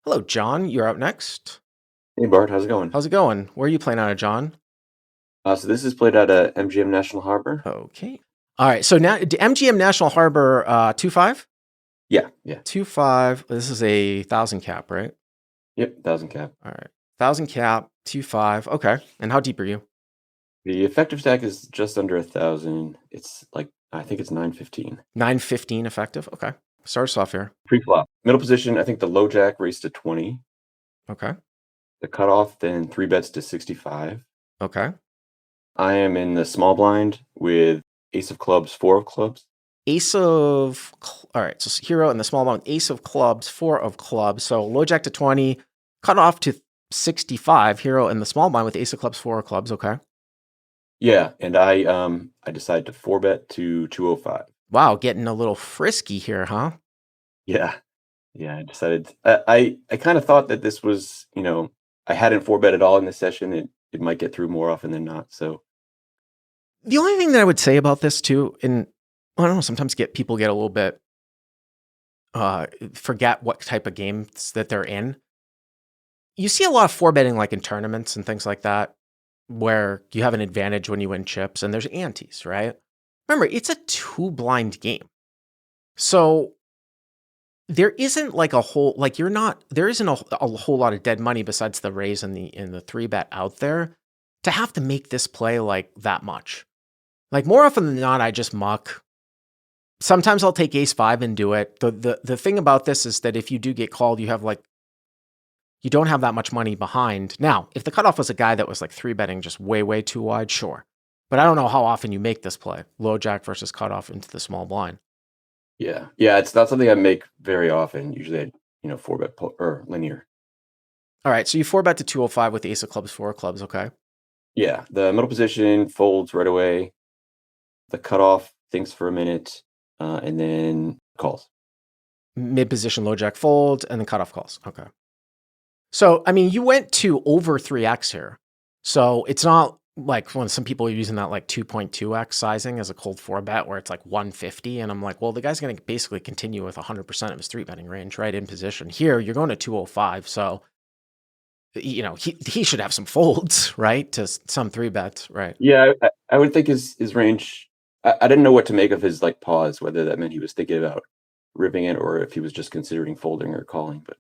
Hello, John. You're up next. Hey Bart, how's it going? How's it going? Where are you playing out of, John? So this is played at MGM National Harbor. Okay. All right. So now, MGM National Harbor 2-5? Yeah, yeah. 2-5. This is a 1,000 cap, right? Yep, 1,000 cap. All right. 1,000 cap, 2-5. Okay. And how deep are you? The effective stack is just under 1,000. It's like I think it's 915. 915 effective. Okay. Start us off here. Pre-flop. Middle position, I think the low jack raised to 20. Okay. The cutoff then three bets to 65. Okay. I am in the small blind with ace of clubs, four of clubs. All right. So hero in the small one, ace of clubs, four of clubs. So low jack to 20, cut off to 65. Hero in the small blind with ace of clubs, four of clubs. Okay. Yeah, and I decided to four bet to 205. Wow. Getting a little frisky here, huh? Yeah. Yeah, I decided I kind of thought that this was, I hadn't four bet at all in this session. It might get through more often than not. So The only thing that I would say about this too, and I don't know, sometimes people get a little bit forget what type of games that they're in. You see a lot of four betting like in tournaments and things like that, where you have an advantage when you win chips and there's antes, right? Remember, it's a two blind game. So there isn't like a whole like you're not there isn't a whole lot of dead money besides the raise and the three bet out there to have to make this play like that much. Like more often than not, I just muck. Sometimes I'll take ace five and do it. The thing about this is that if you do get called, you don't have that much money behind. Now, if the cutoff was a guy that was like three betting just way, way too wide, sure. But I don't know how often you make this play. Low jack versus cutoff into the small blind. yeah, it's not something I make very often. Usually, four bet or linear. All right, so you four bet to 205 with ace of clubs, four of clubs, okay. Yeah, the middle position folds right away. The cutoff thinks for a minute, and then calls. Mid position, low jack fold, and then cutoff calls. Okay. So, I mean, you went to over 3x here. So it's not like when some people are using that like 2.2x sizing as a cold four bet where it's like 150. And I'm like, well, the guy's going to basically continue with 100% of his three betting range, right? In position. Here, you're going to 205. So, he should have some folds, right? To some three bets, right? Yeah, I would think his range. I didn't know what to make of his like pause, whether that meant he was thinking about ripping it or if he was just considering folding or calling. But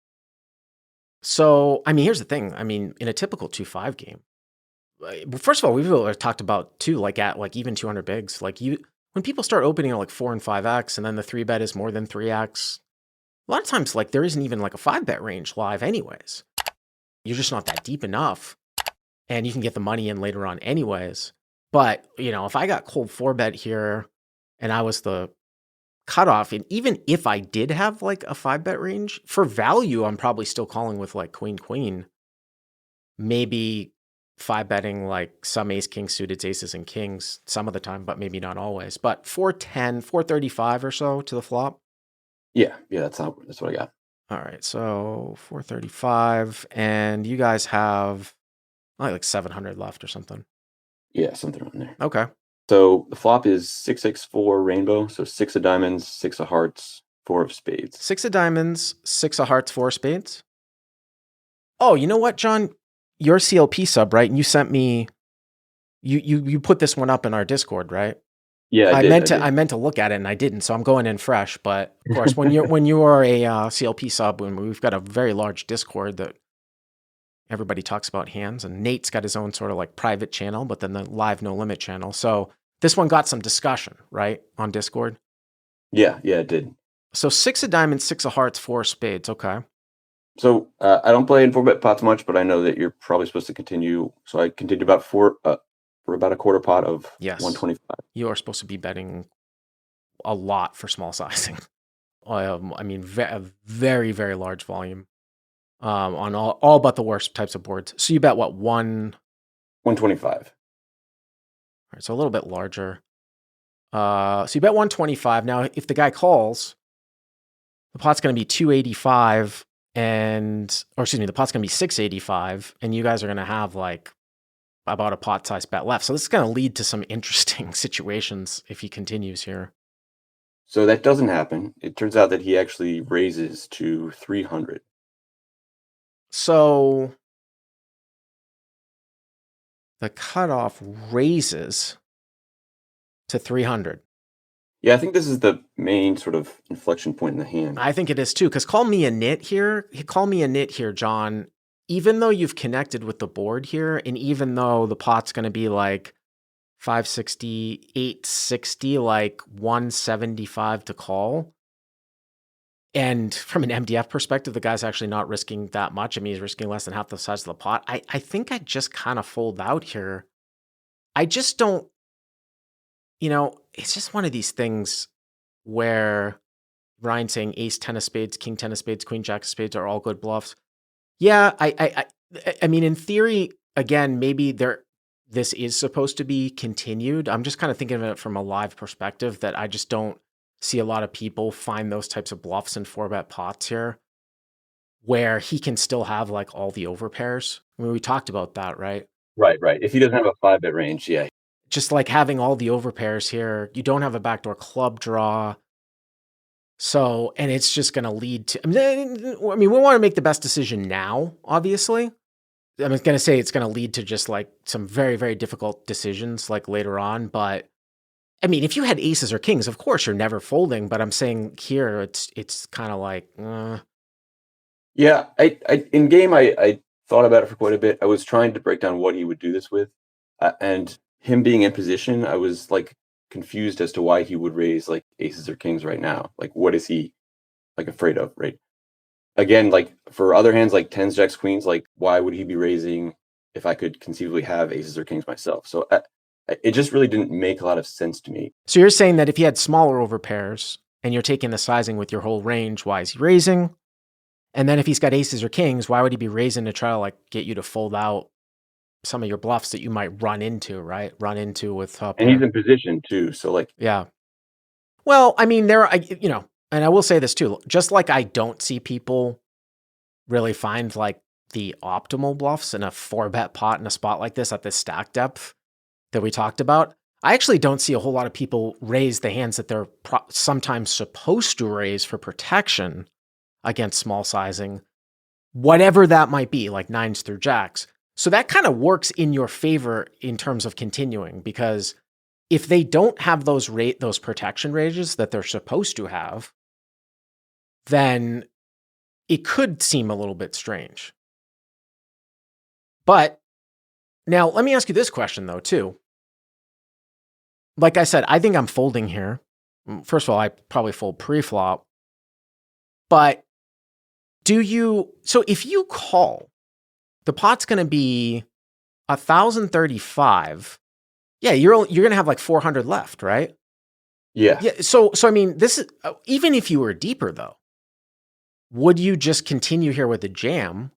So, I mean, here's the thing. I mean, in a typical 2-5 game, first of all, we've talked about too, like at like even 200 bigs, when people start opening at like 4 and 5x and then the three bet is more than 3x, a lot of times like there isn't even like a 5-bet range live anyways. You're just not that deep enough and you can get the money in later on anyways. But, if I got cold 4-bet here and I was the cutoff, and even if I did have like a 5-bet range, for value, I'm probably still calling with like queen, maybe 5-betting like some ace, king suited, aces, and kings some of the time, but maybe not always. But 410, 435 or so to the flop. yeah, that's what I got. All right, so 435, and you guys have like 700 left or something. Yeah, something around there. Okay. So the flop is 664 rainbow. So six of diamonds, six of hearts, four of spades. 6 of diamonds, 6 of hearts, 4 of spades. Oh, you know what, John? You're CLP sub, right? And you sent me, you put this one up in our Discord, right? Yeah, I did. I meant to look at it and I didn't, so I'm going in fresh. But of course, when you are a CLP sub, when we've got a very large Discord that everybody talks about hands, and Nate's got his own sort of like private channel, but then the live no limit channel. So this one got some discussion, right, on Discord. Yeah, it did. So 6 of diamonds, 6 of hearts, 4 of spades. Okay. So I don't play in four bet pots much, but I know that you're probably supposed to continue. So I continued about for about a quarter pot of Yes. 125. You are supposed to be betting a lot for small sizing. I mean, very, very large volume on all but the worst types of boards. So you bet what, 125. All right, so a little bit larger. So you bet 125. Now, if the guy calls, the pot's going to be 285 the pot's going to be 685, and you guys are going to have like about a pot size bet left. So this is going to lead to some interesting situations if he continues here. So that doesn't happen. It turns out that he actually raises to 300. So the cutoff raises to 300. Yeah, I think this is the main sort of inflection point in the hand. I think it is too, because call me a nit here. Call me a nit here, John. Even though you've connected with the board here, and even though the pot's going to be like 560, 860, like 175 to call. And from an MDF perspective, the guy's actually not risking that much. I mean, he's risking less than half the size of the pot. I think I just kind of fold out here. I just don't, it's just one of these things where Ryan's saying ace, 10 of spades, king, 10 of spades, queen, jack of spades are all good bluffs. Yeah, I mean, in theory, again, maybe this is supposed to be continued. I'm just kind of thinking of it from a live perspective that I just don't see a lot of people find those types of bluffs in 4-bet pots here where he can still have like all the overpairs. I mean, we talked about that, right? Right. If he doesn't have a 5-bet range, yeah. Just like having all the overpairs here, you don't have a backdoor club draw. So, and it's just going to lead to, I mean, we want to make the best decision now, obviously. I'm going to say it's going to lead to just like some very, very difficult decisions like later on. But I mean, if you had aces or kings, of course you're never folding. But I'm saying here it's kind of like, Yeah, I in game I thought about it for quite a bit. I was trying to break down what he would do this with, and him being in position, I was like confused as to why he would raise like aces or kings right now. Like, what is he like afraid of, right? Again, like for other hands like tens, jacks, queens, like why would he be raising if I could conceivably have aces or kings myself? So it just really didn't make a lot of sense to me. So you're saying that if he had smaller overpairs and you're taking the sizing with your whole range, why is he raising? And then if he's got aces or kings, why would he be raising to try to like get you to fold out some of your bluffs that you might run into, right? Run into with And he's in position too, so like yeah. Well, I mean, and I will say this too, just like I don't see people really find like the optimal bluffs in a 4-bet pot in a spot like this at this stack depth that we talked about. I actually don't see a whole lot of people raise the hands that they're sometimes supposed to raise for protection against small sizing, whatever that might be, like nines through jacks. So that kind of works in your favor in terms of continuing, because if they don't have those protection ranges that they're supposed to have, then it could seem a little bit strange. But now let me ask you this question though, too. Like I said, I think I'm folding here. First of all, I probably fold pre-flop. But so if you call, the pot's going to be 1,035. Yeah, you're going to have like 400 left, right? yeah. So I mean, this is even if you were deeper though, would you just continue here with a jam?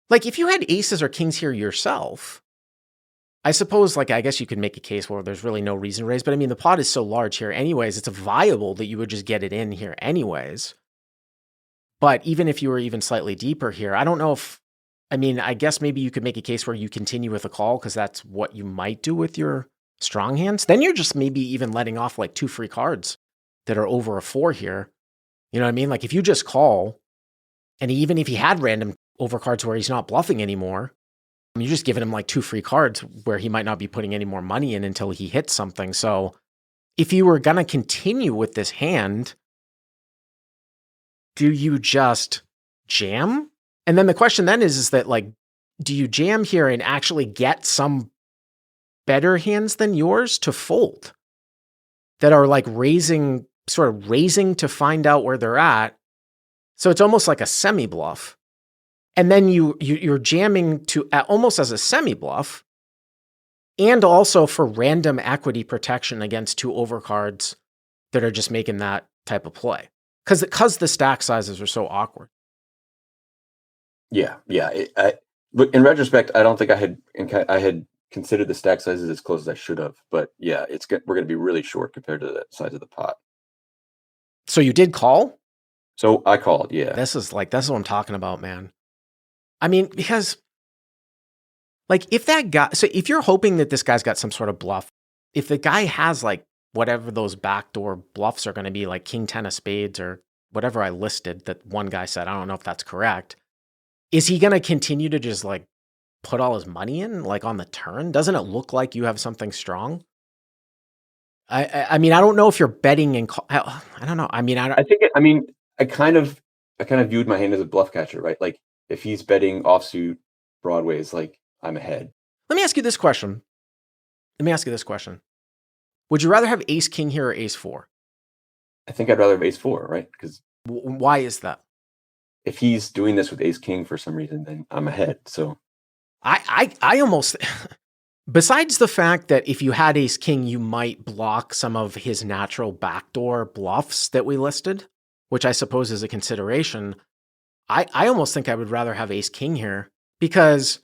Like if you had aces or kings here yourself, I suppose, like, I guess you could make a case where there's really no reason to raise, but I mean, the pot is so large here anyways, it's viable that you would just get it in here anyways. But even if you were even slightly deeper here, I don't know I guess maybe you could make a case where you continue with a call because that's what you might do with your strong hands. Then you're just maybe even letting off like 2 free cards that are over a 4 here. You know what I mean? Like if you just call, and even if he had random overcards where he's not bluffing anymore, you're just giving him like 2 free cards where he might not be putting any more money in until he hits something. So if you were going to continue with this hand, do you just jam? And then the question then is that like, do you jam here and actually get some better hands than yours to fold that are like sort of raising to find out where they're at? So it's almost like a semi bluff. And then you're jamming to almost as a semi bluff, and also for random equity protection against 2 overcards that are just making that type of play because the stack sizes are so awkward. Yeah. But in retrospect, I don't think I had considered the stack sizes as close as I should have. But yeah, we're going to be really short compared to the size of the pot. So you did call? So I called. Yeah. This is what I'm talking about, man. I mean, because like if you're hoping that this guy's got some sort of bluff, if the guy has like whatever those backdoor bluffs are going to be, like king 10 of spades or whatever I listed that one guy said, I don't know if that's correct. is he going to continue to just like put all his money in like on the turn? Doesn't it look like you have something strong? I mean, I don't know if you're betting in. I don't know. I mean, I kind of viewed my hand as a bluff catcher, right? Like if he's betting offsuit broadways, like I'm ahead. Let me ask you this question. Would you rather have ace king here or ace four? I think I'd rather have ace four, right? Because why is that? if he's doing this with ace king for some reason, then I'm ahead. So I almost, besides the fact that if you had ace king, you might block some of his natural backdoor bluffs that we listed, which I suppose is a consideration. I almost think I would rather have ace king here because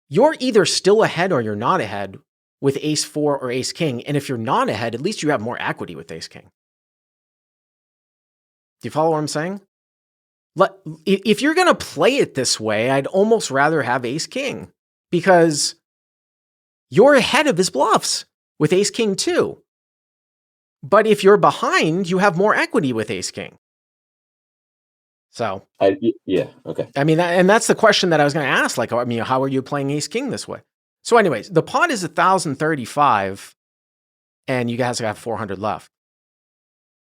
you're either still ahead or you're not ahead with ace four or ace king. And if you're not ahead, at least you have more equity with ace king. Do you follow what I'm saying? If you're going to play it this way, I'd almost rather have ace king because you're ahead of his bluffs with ace king too. But if you're behind, you have more equity with ace king. So, yeah, okay. I mean, and that's the question that I was going to ask. Like, I mean, how are you playing ace king this way? So anyways, the pot is 1,035 and you guys got 400 left.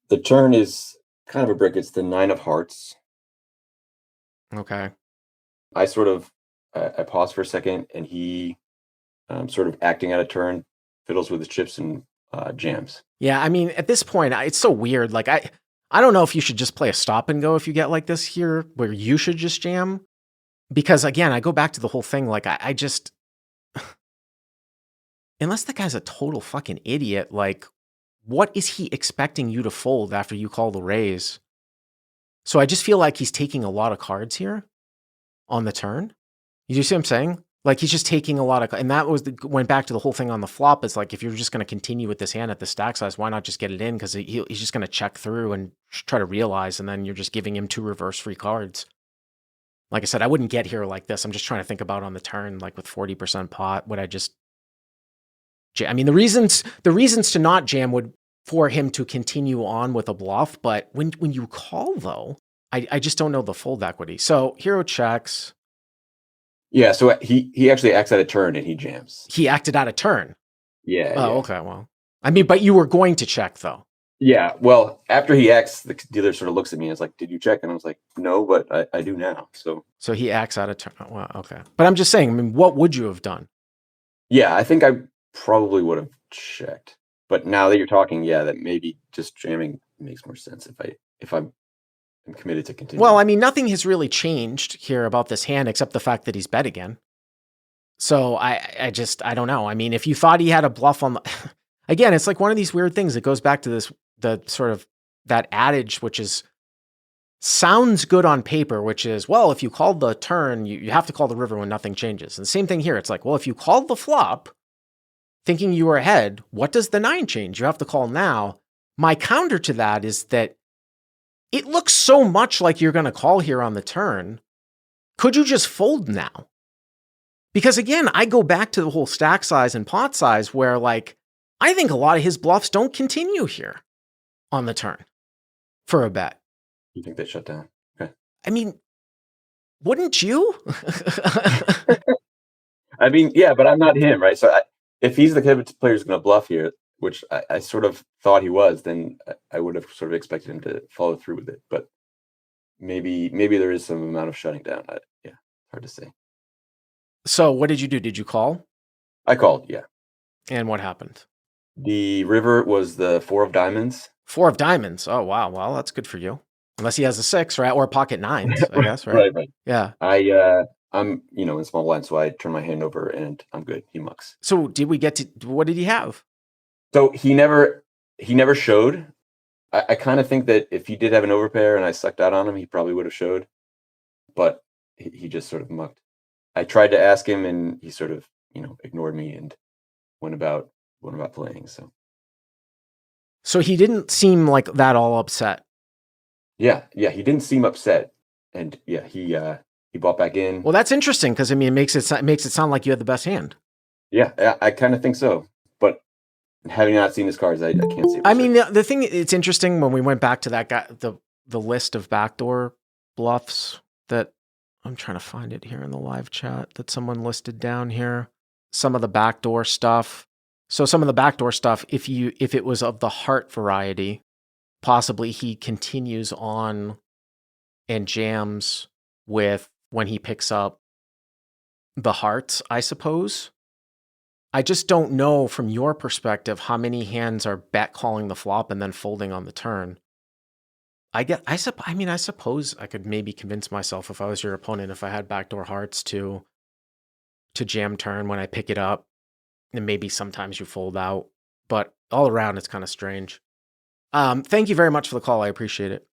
The turn is kind of a brick. It's the 9 of hearts. Okay. I pause for a second and he sort of acting out of turn, fiddles with his chips and jams. Yeah, I mean, at this point, it's so weird. Like, I don't know if you should just play a stop and go if you get like this here, where you should just jam. Because again, I go back to the whole thing. Like, I just, unless the guy's a total fucking idiot, like, what is he expecting you to fold after you call the raise? So I just feel like he's taking a lot of cards here on the turn. You see what I'm saying? Like he's just taking a lot of, and that went back to the whole thing on the flop. It's like, if you're just going to continue with this hand at the stack size, why not just get it in? Because he's just going to check through and try to realize, and then you're just giving him 2 reverse free cards. Like I said, I wouldn't get here like this. I'm just trying to think about on the turn, like with 40% pot, would I just, I mean, the reasons to not jam would for him to continue on with a bluff. But when you call though, I just don't know the fold equity. So hero checks. Yeah, so he actually acts out of turn and he jams. He acted out of turn. Yeah. Oh, yeah. Okay. Well, I mean, but you were going to check though. Yeah. Well, after he acts, the dealer sort of looks at me and is like, "Did you check?" And I was like, "No, but I do now." So he acts out of turn. Well, okay. But I'm just saying, I mean, what would you have done? Yeah, I think I probably would have checked. But now that you're talking, yeah, that maybe just jamming makes more sense if I'm committed to continue. Well, I mean, nothing has really changed here about this hand except the fact that he's bet again. So I don't know. I mean, if you thought he had a bluff on the, again, it's like one of these weird things that goes back to the sort of that adage, which is sounds good on paper, which is, well, if you called the turn, you have to call the river when nothing changes. And the same thing here. It's like, well, if you called the flop thinking you were ahead, what does the 9 change? You have to call now. My counter to that is that it looks so much like you're going to call here on the turn. Could you just fold now? Because again, I go back to the whole stack size and pot size where like, I think a lot of his bluffs don't continue here on the turn for a bet. You think they shut down? Okay. I mean, wouldn't you? I mean, yeah, but I'm not him, right? So if he's the type of player who's going to bluff here, which I sort of thought he was, then I would have sort of expected him to follow through with it. But maybe there is some amount of shutting down. Yeah, hard to say. So what did you do? Did you call? I called, yeah. And what happened? The river was the 4 of diamonds. 4 of diamonds. Oh, wow. Well, that's good for you. Unless he has a 6, right? Or pocket 9s, I guess, right? Right. Yeah. I'm, in small blind, so I turn my hand over and I'm good. He mucks. So did we get to, what did he have? So he never showed. I kind of think that if he did have an overpair and I sucked out on him, he probably would have showed. But he just sort of mucked. I tried to ask him and he sort of, ignored me and went about playing. So he didn't seem like that all upset. Yeah, he didn't seem upset. And yeah, he bought back in. Well, that's interesting because I mean, it makes it sound like you had the best hand. Yeah, I kind of think so. But having not seen his cards, I can't say. I mean, the thing, it's interesting when we went back to that guy, the list of backdoor bluffs that I'm trying to find it here in the live chat that someone listed down here. Some of the backdoor stuff. So some of the backdoor stuff, if it was of the heart variety, possibly he continues on and jams with when he picks up the hearts, I suppose. I just don't know from your perspective how many hands are bet calling the flop and then folding on the turn. I suppose I could maybe convince myself if I was your opponent, if I had backdoor hearts to jam turn when I pick it up, and maybe sometimes you fold out. But all around, it's kind of strange. Thank you very much for the call. I appreciate it.